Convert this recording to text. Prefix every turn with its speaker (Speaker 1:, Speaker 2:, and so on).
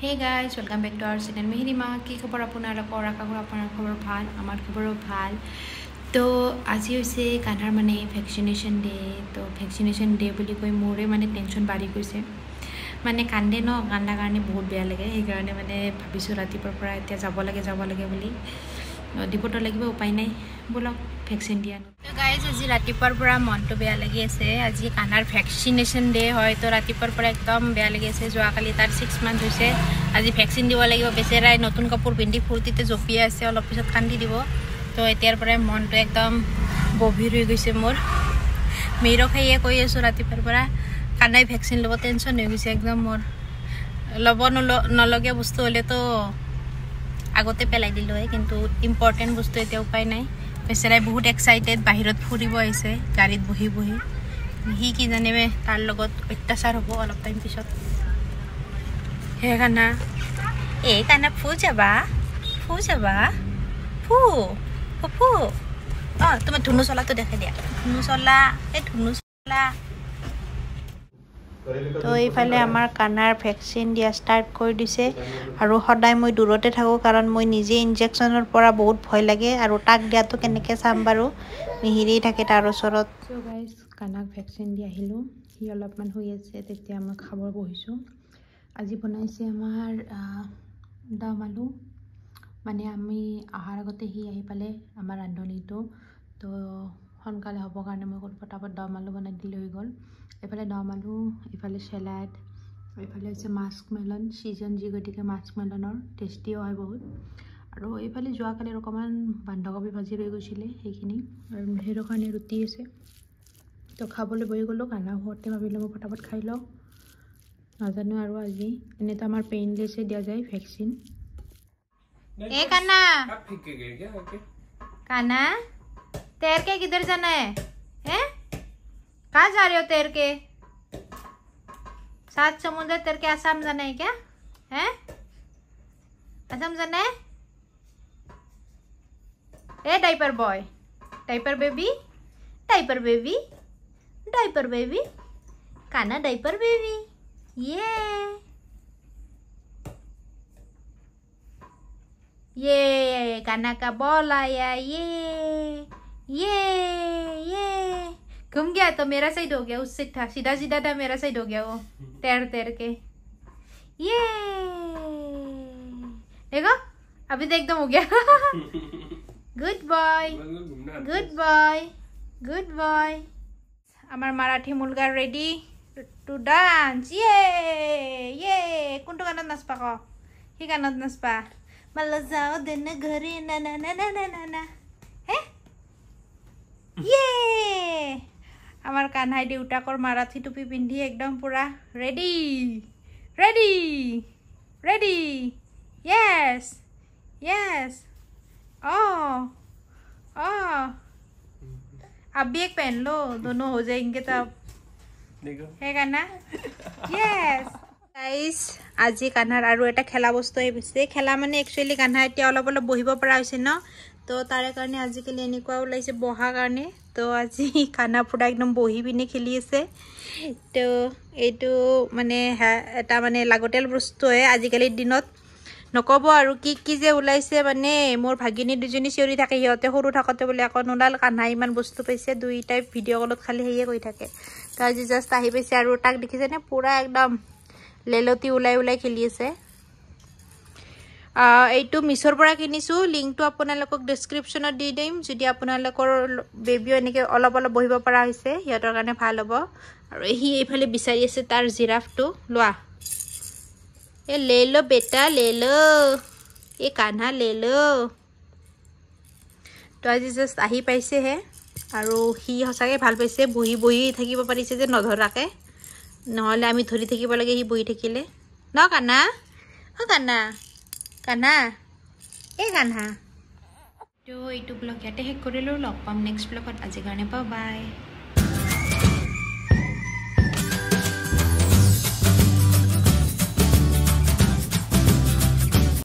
Speaker 1: Hey guys, welcome back to our channel. Mehirima ki khabar apunalokor akagor apunar khabar bhal amar khabaro bhal to aji hoise kanar mane vaccination day to vaccination day boli koi more mane tension bari goise mane kande no ganda karone bahut beya lage ei karone mane bhabisu rati por pora etia jabo lage boli dipoto lagibo upay nai bolok vaccine dia to guys aji rati por pora mon to beya lagi ase aji kanar vaccination day hoy to rati por pora ekdom beya lagi ase joa kali tar 6 month hoise aji vaccine dibo lagibo beserai notun kapur pindi furtite jopia ase olop pisot kandi dibo to etiar pore mon to ekdom gobhir hoi goise mor meiro khaiye koi aso rati por pora kanai vaccine lobo tension hoi goise ekdom mor lobo nologe bostu hole to agote pelai dilu hai kintu important bostu eta upay nai beserai bahut excited bahirot furibo aise garit bohi hi ki janebe tar logot ottachar hobo olop time pisot he kana fu jaba fu tuma dhunu sola to dekhai dia dhunu sola তো এইফালে আমার কানার vaccine দিয়া start কৰি দিছে আৰু সদায় মই দূৰতে থাকো কাৰণ মই নিজে ইনজেকশনৰ পৰা বহুত ভয় লাগে আৰু টাক দিয়াটো কেনেকে চাম বাৰু মিহিৰি থাকে তাৰ ওচৰত সো গাইস কানাক ভ্যাকসিন দি আহিলো হি অলপমান হৈ আছে তেতিয়া মই খাব বহিছো আজি বনাইছে আমাৰ দাম আলু মানে আমি আহাৰ আগতে হি আহি পালে আমাৰ ৰান্ধনীটো তো সোনকালে হ'ব কাৰণে মই ফটাফট দাম আলু বনাই দিলে হৈ গল এফালে দাম আলু এফালে স্যালাড এফালে আছে মাস্ক মেলন সিজন জি গটিকে মাস্ক মেলনৰ টেস্টিও হয় বহুত আৰু এফালে যোৱা কালি ৰকমান বান্ধকবি ভাজি ৰৈ গৈছিলে সেইখিনি আৰু হেৰ কাৰণে ৰুটি আছে তো খাবলৈ বহি গলো খানা হতে ভাবিলো মই ফটাফট খাই লও নাজানো আৰু আজি এনেটো আমাৰ পেইনলেছে দিয়া যায় ভ্যাকসিন ए कान्ना
Speaker 2: अब ठीक है क्या ओके
Speaker 1: कान्ना तैर के किधर जाना है हैं कहाँ जा रहे हो तैर के सात समुद्र तैर के आसाम जाना है क्या हैं आसाम जाना है a diaper boy diaper baby Kanna diaper baby ये कान्ना का बॉल आया ये घूम गया तो मेरा साइड हो गया उससे था सीधा था मेरा साइड हो गया वो तैर के ये देखो अभी तो एकदम हो गया गुड बॉय আমার মারাঠি মুলগা রেডি টু ডান্স ये কোনটো গানত নাচপা ক হি গানত নাচপা मला जाओ देना घरे ना हे ये আমার কানহাই দেউতাকৰ মাৰাঠী টুপি পিন্ধি একদম পুৰা ৰেডি यस अब भी एक पहन लो दोनों हो जाएंगे तब है कान्हा यस गाइस আজি কানহার আৰু এটা খেলা বস্তু আহিছে খেলা মানে একচুয়ালি কানহা এতিয়া অলপ বহিব পৰা হৈছে ন তো তাৰে কাৰণে আজিকালি এনেকুৱা ওলাইছে বহা কাৰণে তো আজি কানহা পুৰা একদম বহি পিনে খেলি আছে তো এইটো মানে এটা মানে লাগতেল বস্তু হয় আজিকালিৰ দিনত নকব আৰু কি যে ওলাইছে মানে মোৰ ভাগিনী দুজনী চিঞৰি থাকে সিহঁতে সৰু থাকতে বলে আকৌ নোলাল কানহা ইমান বস্তু পাইছে দুই টাইপ ভিডিঅ' কলত খালি হেয়ে কৈ থাকে তো আজি জাস্ট আহি পাইছে আৰু তাক দেখিছে নে পুৰা একদম লেলতি উলাই খেলি আছে এইটো মিছৰ পৰা কিনিছো লিংকটো আপোনালোকক ডেসক্ৰিপচনত দি দিম যদি আপোনালোকৰ বেবিও এনেকে অলপ বহিব পৰা হৈছে হিহঁতৰ কাৰণে ভাল হ'ব আৰু হি এইফালে বিচাৰি আছে তাৰ জিৰাফটো লোৱা এ লেলো বেটা লেলো এ কানহা লেলো তো আজি জাস্ট আহি পাইছে হে আৰু হি হসাকে ভাল পাইছে বহি থাকিব পাৰিছে যে নধৰাকে নহলে আমি ধৰি থাকিব লাগে হি বহি থাকিলে ন কান্না তো এইটো ব্লগ ইয়াতে শেষ কৰিলো লগ পাম নেক্সট ব্লগত আজি কাৰণে বাই